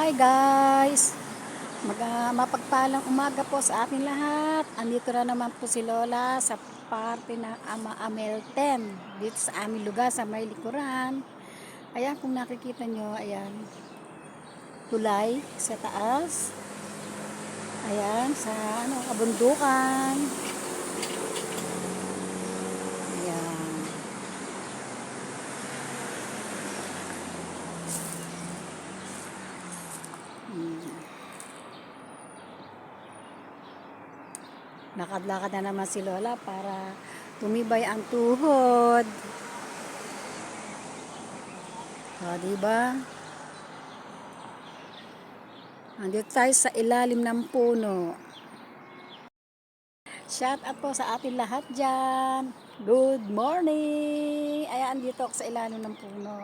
Hi guys! Mapagpalang umaga po sa ating lahat. Andito na naman po si Lola sa parte ng Amelten dito sa aming lugar sa may likuran. Ayan, kung nakikita nyo, ayan, tulay sa taas. Ayan, sa kabundukan. Ayan. Lakad-lakad na naman si Lola para tumibay ang tuhod. Diba? Andito tayo sa ilalim ng puno. Shout out po sa ating lahat dyan. Good morning! Ayan, andito ako sa ilalim ng puno.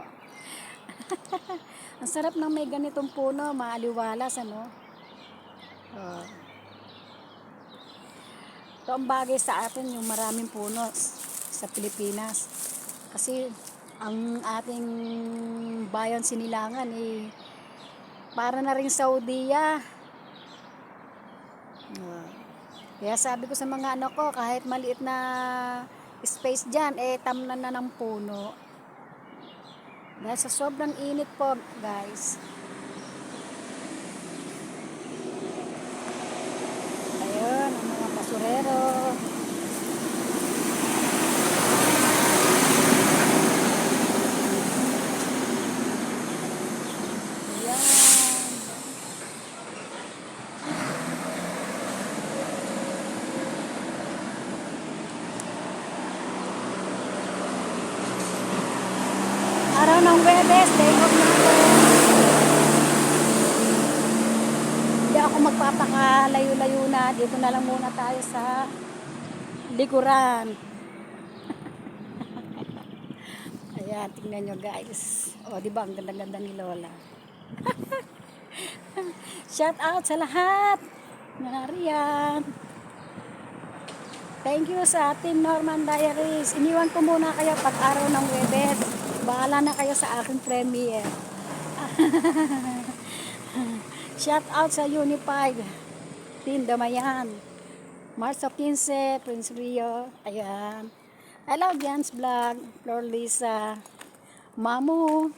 Ang sarap ng may ganitong puno, maaliwalas, ano? Ito ang bagay sa atin, yung maraming puno sa Pilipinas. Kasi ang ating bayan Sinilangan para na rin Saudiya. Kaya sabi ko sa mga anak ko, kahit maliit na space dyan, tamnan na ng puno. Dahil sa sobrang init po, guys. Ayun, ang mga basurero. Araw ng Webes, day off natin. Hindi ako magpapakalayo-layo na. Dito na lang muna tayo sa likuran. Ayan, tingnan nyo guys. O, diba ang ganda-ganda ni Lola. Shout out sa lahat. Nariyan. Thank you sa Team Norman Diaries. Iniwan ko muna kayo pag araw ng Webes. Bahala na kayo sa aking premiere. Shout out sa Unified Team Damayan. Marso 15, Prince Rio. Ayan. Hello, Jans Vlog. Flor Lisa. Mamu.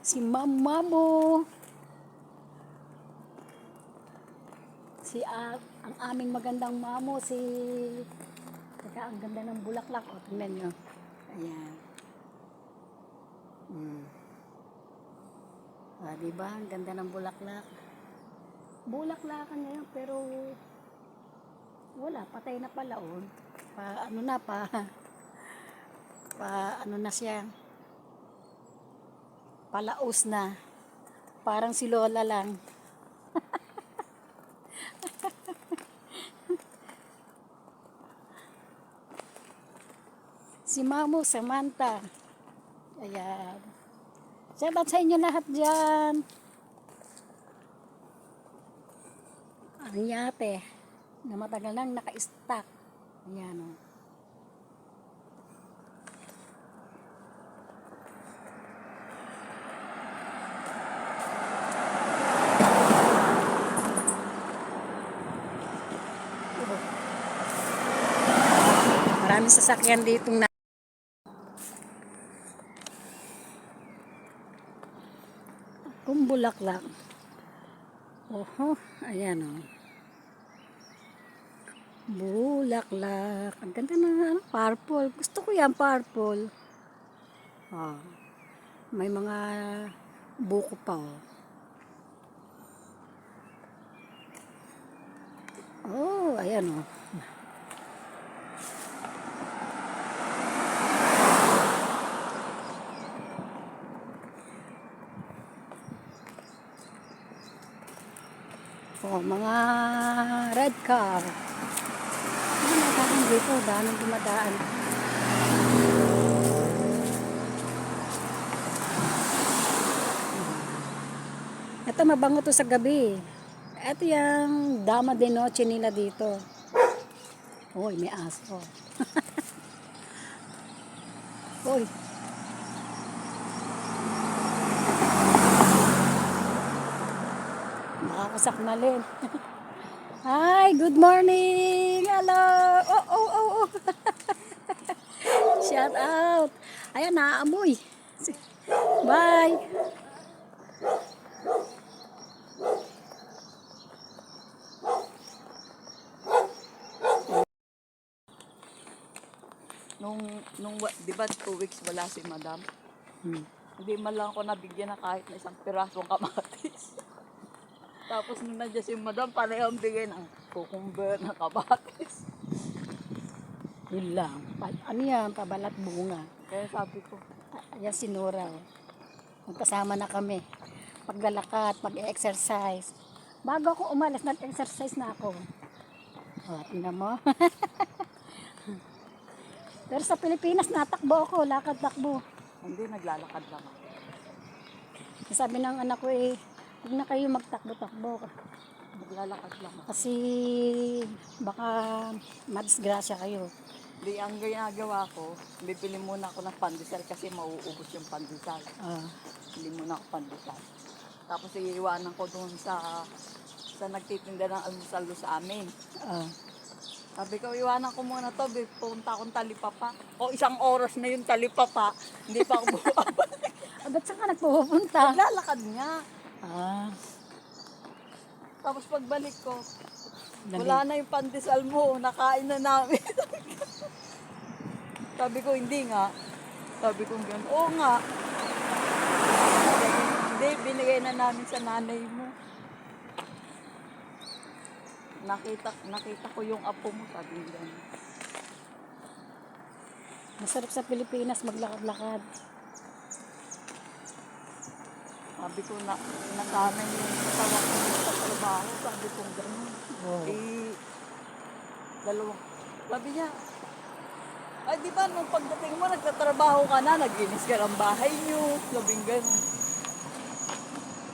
Si Mamu. Ang aming magandang Mamu, Teka, ang ganda ng bulaklak. O, tingnan nyo. Ayan. Diba? Ang ganda ng bulaklak. Bulaklakan ngayon, pero wala. Patay na pala, oh. Ano na siya. Palaos na. Parang si Lola lang. Si Mamu, Samantha. Ayan. Sabat sa inyo lahat dyan. Ang yate na matagal nang naka-stack. Ayan, o. Maraming sasakyan dito na. Kung bulaklak. Oho, ayan, o. Bulaklak. Ang ganda na, purple. Gusto ko yan, purple. May mga buko pa, o. Oh, ayan, o. Mga red car. Ano dito, daming dumadaan. Ito, mabango to sa gabi. Ito yung dama de noche nila dito. Uy, may aso. Uy. Tapos ako na rin. Hi, good morning! Hello! Oh, oh, oh, oh. Shout out! Ayan, naaamoy. Bye! Di ba 2 weeks wala si madam? Hmm. Hindi man lang ako nabigyan na kahit na isang pirasong kamatis. Tapos nung nandiyan si madam, parehong bigay ng cucumber na kamatis. Yun lang. Ano yan? Pabalat bunga. Kaya sabi ko, Ayan si Nora. Oh. Magkasama na kami. Paglalakad, pag-exercise. Bago ako umalis, nag-exercise na ako. O, tingnan mo. Pero sa Pilipinas, natakbo ako. Lakad-takbo. hindi, naglalakad lang ako. Sabi ng anak ko eh, huwag na kayo magtakbo-takbo. Naglalakad lang ako. Kasi baka madisgrasya kayo. Di, ang ginagawa ko, bibili muna ako ng pandesal kasi mauubos yung pandesal. Ah, Bili muna ako pandesal. Tapos iiwanan ko doon sa nagtitinda ng almusal doon sa amin. ah. Sabi ko, iwanan ko muna to, punta akong Talipapa. O 1 oras na yung Talipapa, hindi pa ako bumabalik. Ba't saan ka nagpupunta? Naglalakad nga. Ah, Tapos pagbalik ko, dali. wala na yung pandesal mo, nakain na namin. Sabi ko, hindi nga. Sabi ko, gano'n, oo nga. Hindi, binigay na namin sa nanay mo. Nakita ko yung apo mo, sabi niya. Masarap sa Pilipinas maglakad-lakad. Sabi ko, nasanay yung kasawa ko sa trabaho. Sabi ko, gano'n. Oh. Dalawang. Sabi niya, ay di ba nung pagdating mo, nagtatrabaho ka na, naglinis ka ng bahay niyo. Sabing gano'n.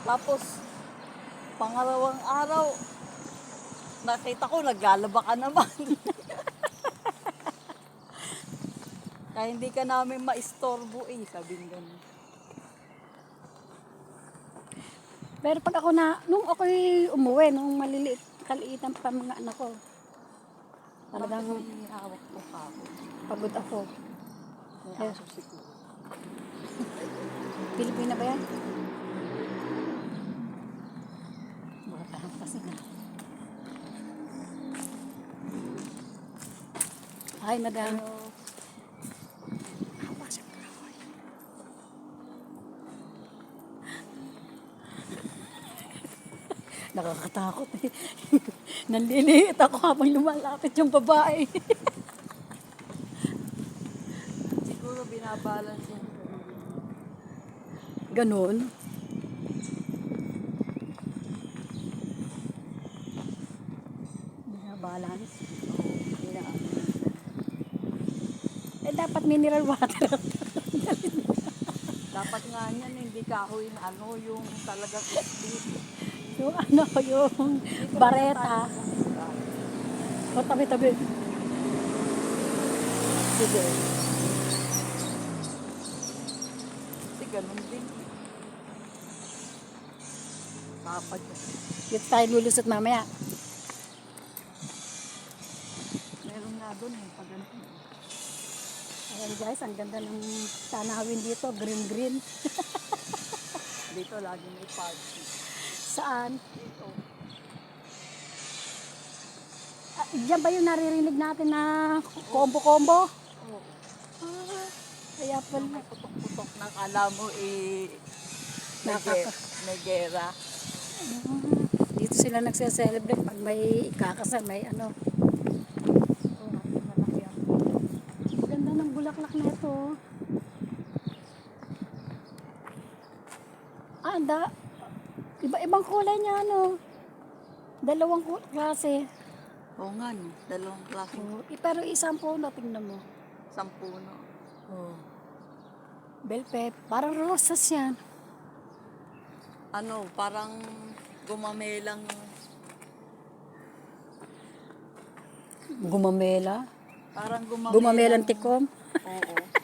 Tapos, pangalawang araw, nakita ko, naglalaba ka naman. Kaya hindi ka namin maistorbo eh, sabi nga. Pero pag ako nung ako'y umuwi, nung maliliit, kaliitan pa mga anak ko, talagang Talagang hawak ko ako. pagod ako. May aso siguro. Pilipina ba yan? Baka kasi na. Hi, madam. Pero, Nakakatakot eh. Nanliliit ako habang lumalapit yung babae. siguro binabalance yan. Ganon. Balance. Eh dapat mineral water. Dapat nga yan, hindi kahoy na yung talagang crispy. Yung ano, yung bareta. O tabi-tabi. Sige. Kasi ganun din. Dapat yan. Dito tayo lulusot mamaya. Meron nga doon pag ganun. Ayan guys, ang ganda ng tanawin dito. Green-green. Dito lagi may party. Saan? Dito. Diyan ba yung naririnig natin na combo-combo? Oo. Kaya pala. May putok-putok na kala mo Nakaka- may gera. Dito sila nagse-celebrate pag may ikakasal, may ano. Oo, malaki ang Ang ganda ng bulaklak na ito. Iba-ibang kulay niya, ano. Dalawang klase. Oo nga, no? Dalawang klaseng Pero isang puno, tingnan mo. sampuno. Bell pepper. Parang rosas yan. Ano, parang gumamelang Gumamela. Parang Gumamelang tikom. Oo.